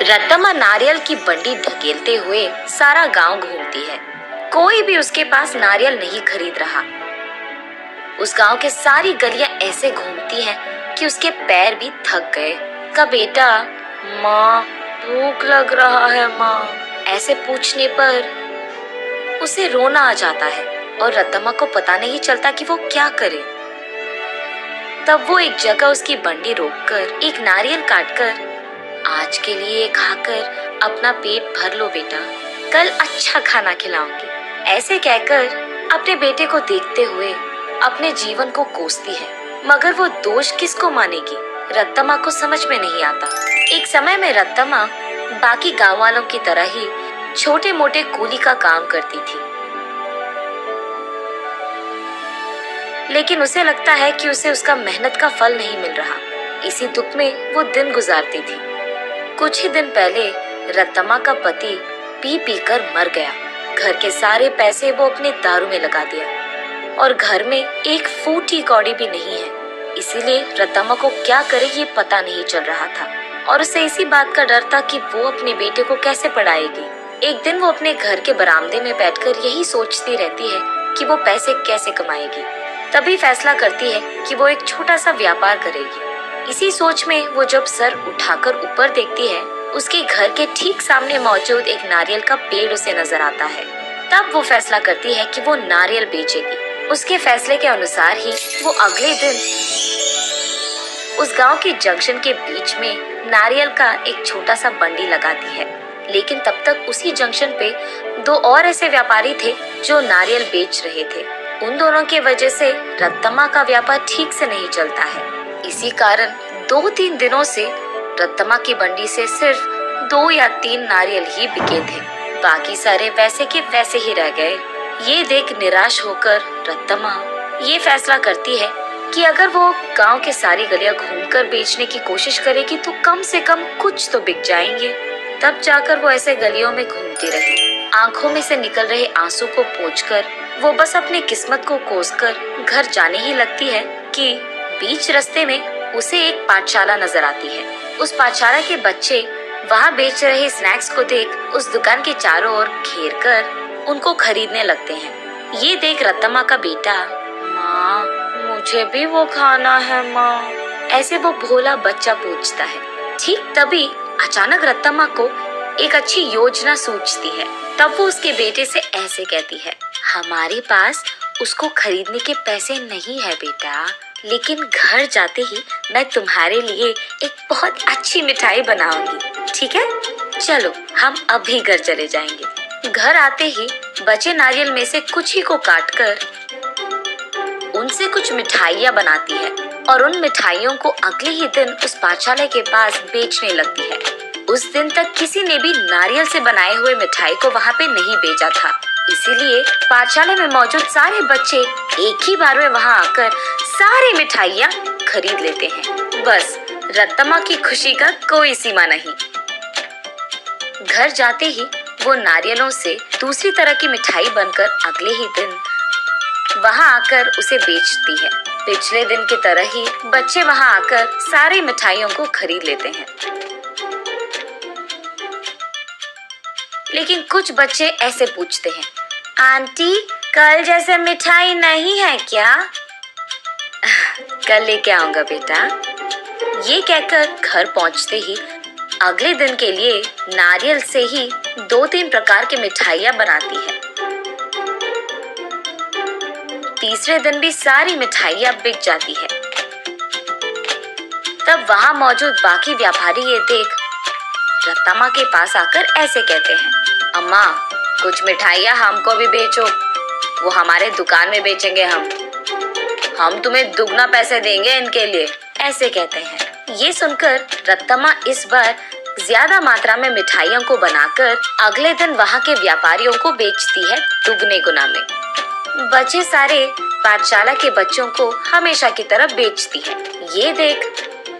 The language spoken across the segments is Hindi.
रत्तम्मा नारियल की बंडी ढकेलते हुए सारा गांव घूमती है। कोई भी उसके पास नारियल नहीं खरीद रहा। उस गांव के सारी गलियां ऐसे घूमती हैं कि उसके पैर भी थक गए। का बेटा, माँ भूख लग रहा है माँ, ऐसे पूछने पर उसे रोना आ जाता है और रत्तम्मा को पता नहीं चलता कि वो क्या करे। तब वो एक जगह उसकी बंडी रोककर एक नारियल काटकर, आज के लिए खाकर अपना पेट भर लो बेटा, कल अच्छा खाना खिलाऊंगी, ऐसे कहकर अपने बेटे को देखते हुए अपने जीवन को कोसती है। मगर वो दोष किसको मानेगी, रत्तम्मा को समझ में नहीं आता। एक समय में रत्तम्मा बाकी गांव वालों की तरह ही छोटे मोटे कूली का काम करती थी, लेकिन उसे लगता है कि उसे उसका मेहनत का फल नहीं मिल रहा। इसी दुख में वो दिन गुजारती थी। कुछ ही दिन पहले रत्तम्मा का पति पी पी कर मर गया। घर के सारे पैसे वो अपने दारू में लगा दिया और घर में एक फूटी कौड़ी भी नहीं है। इसीलिए रत्तम्मा को क्या करे ये पता नहीं चल रहा था और उसे इसी बात का डर था कि वो अपने बेटे को कैसे पढ़ाएगी। एक दिन वो अपने घर के बरामदे में बैठकर यही सोचती रहती है कि वो पैसे कैसे कमाएगी। तभी फैसला करती है कि वो एक छोटा सा व्यापार करेगी। इसी सोच में वो जब सर उठाकर ऊपर देखती है, उसके घर के ठीक सामने मौजूद एक नारियल का पेड़ उसे नजर आता है। तब वो फैसला करती है कि वो नारियल बेचेगी। उसके फैसले के अनुसार ही वो अगले दिन उस गांव के जंक्शन के बीच में नारियल का एक छोटा सा बंडी लगाती है। लेकिन तब तक उसी जंक्शन पे दो और ऐसे व्यापारी थे जो नारियल बेच रहे थे। उन दोनों की वजह से रत्तम्मा का व्यापार ठीक से नहीं चलता है। इसी कारण 2-3 दिनों से रत्तम्मा की बंडी से सिर्फ 2 या 3 नारियल ही बिके थे। बाकी सारे वैसे के वैसे ही रह गए। ये देख निराश होकर रत्तम्मा ये फैसला करती है कि अगर वो गांव के सारी गलियां घूमकर बेचने की कोशिश करेगी तो कम से कम कुछ तो बिक जाएंगे। तब जाकर वो ऐसे गलियों में घूमती रही। आंखों में से निकल रहे आंसू को पोंछकर वो बस अपनी किस्मत को कोसकर घर जाने ही लगती है कि बीच रास्ते में उसे एक पाठशाला नजर आती है। उस पाठशाला के बच्चे वहाँ बेच रहे स्नैक्स को देख उस दुकान के चारों ओर घेर कर उनको खरीदने लगते हैं। ये देख रत्तम्मा का बेटा, माँ मुझे भी वो खाना है माँ, ऐसे वो भोला बच्चा पूछता है। ठीक तभी अचानक रत्तम्मा को एक अच्छी योजना सूझती है। तब वो उसके बेटे से ऐसे कहती है, हमारे पास उसको खरीदने के पैसे नहीं है बेटा, लेकिन घर जाते ही मैं तुम्हारे लिए एक बहुत अच्छी मिठाई बनाऊंगी, ठीक है? चलो हम अभी घर चले जाएंगे। घर आते ही बचे नारियल में से कुछ ही को काटकर उनसे कुछ मिठाइयाँ बनाती है और उन मिठाइयों को अगले ही दिन उस पाठशाला के पास बेचने लगती है। उस दिन तक किसी ने भी नारियल से बनाए हुए मिठाई को वहाँ पे नहीं बेचा था, इसीलिए पाठशाला में मौजूद सारे बच्चे एक ही बार में वहाँ आकर सारी मिठाइयाँ खरीद लेते हैं। बस रत्तम्मा की खुशी का कोई सीमा नहीं। घर जाते ही वो नारियलों से दूसरी तरह की मिठाई बनकर अगले ही दिन वहाँ आकर उसे बेचती है। पिछले दिन की तरह ही बच्चे वहाँ आकर सारी मिठाइयों को खरीद लेते हैं। लेकिन कुछ बच्चे ऐसे पूछते हैं, आंटी कल जैसे मिठाई नहीं है क्या? कल लेके आऊंगा बेटा। ये कहकर घर पहुंचते ही अगले दिन के लिए नारियल से ही 2-3 प्रकार की मिठाइयाँ बनाती है। तीसरे दिन भी सारी मिठाइयाँ बिक जाती है। तब वहाँ मौजूद बाकी व्यापारी ये देख रत्तम्मा के पास आकर ऐसे कहते हैं, अम्मा कुछ मिठाइयाँ हमको भी बेचो, वो हमारे दुकान में बेचेंगे हम तुम्हें दुगना पैसे देंगे इनके लिए, ऐसे कहते हैं। ये सुनकर रत्तम्मा इस बार ज्यादा मात्रा में मिठाइयों को बनाकर अगले दिन वहाँ के व्यापारियों को बेचती है दुगने गुना में। बचे सारे पाठशाला के बच्चों को हमेशा की तरह बेचती है। ये देख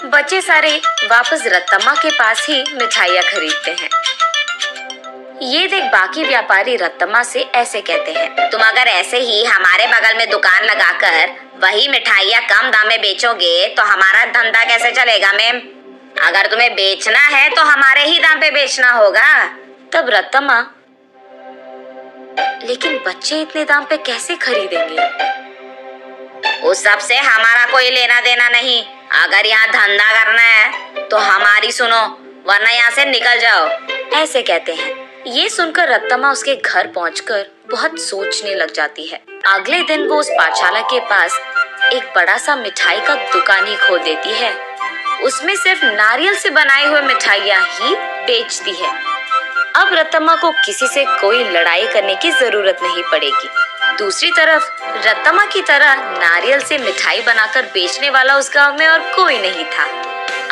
बच्चे सारे वापस रत्तम्मा के पास ही मिठाइयाँ खरीदते हैं। ये देख बाकी व्यापारी रत्तम्मा से ऐसे कहते हैं, तुम अगर ऐसे ही हमारे बगल में दुकान लगाकर वही मिठाइयाँ कम दाम में बेचोगे तो हमारा धंधा कैसे चलेगा मैम? अगर तुम्हें बेचना है तो हमारे ही दाम पे बेचना होगा। तब रतम्मा, लेकिन बच्चे इतने दाम पे कैसे खरीदेंगे? उस सब से हमारा कोई लेना देना नहीं। अगर यहाँ धंधा करना है तो हमारी सुनो, वरना यहाँ से निकल जाओ। ऐसे कहते हैं। ये सुनकर रत्तम्मा उसके घर पहुंचकर बहुत सोचने लग जाती है। अगले दिन वो उस पाठशाला के पास एक बड़ा सा मिठाई का दुकान ही खोल देती है। उसमें सिर्फ नारियल से बनाई हुई मिठाइयाँ ही बेचती है। अब रत्तम्मा को किसी से कोई लड़ाई करने की जरूरत नहीं पड़ेगी। दूसरी तरफ रत्तम्मा की तरह नारियल से मिठाई बनाकर बेचने वाला उस गांव में और कोई नहीं था।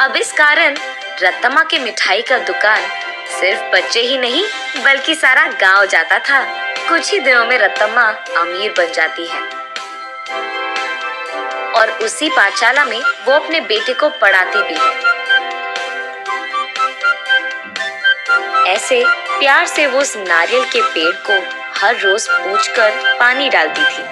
अब इस कारण रत्तम्मा की मिठाई का दुकान सिर्फ बच्चे ही नहीं बल्कि सारा गांव जाता था। कुछ ही दिनों में रत्तम्मा अमीर बन जाती है और उसी पाठशाला में वो अपने बेटे को पढ़ाती भी है। ऐसे प्यार से वो उस नारियल के पेड़ को हर रोज पूछकर पानी डालती थी।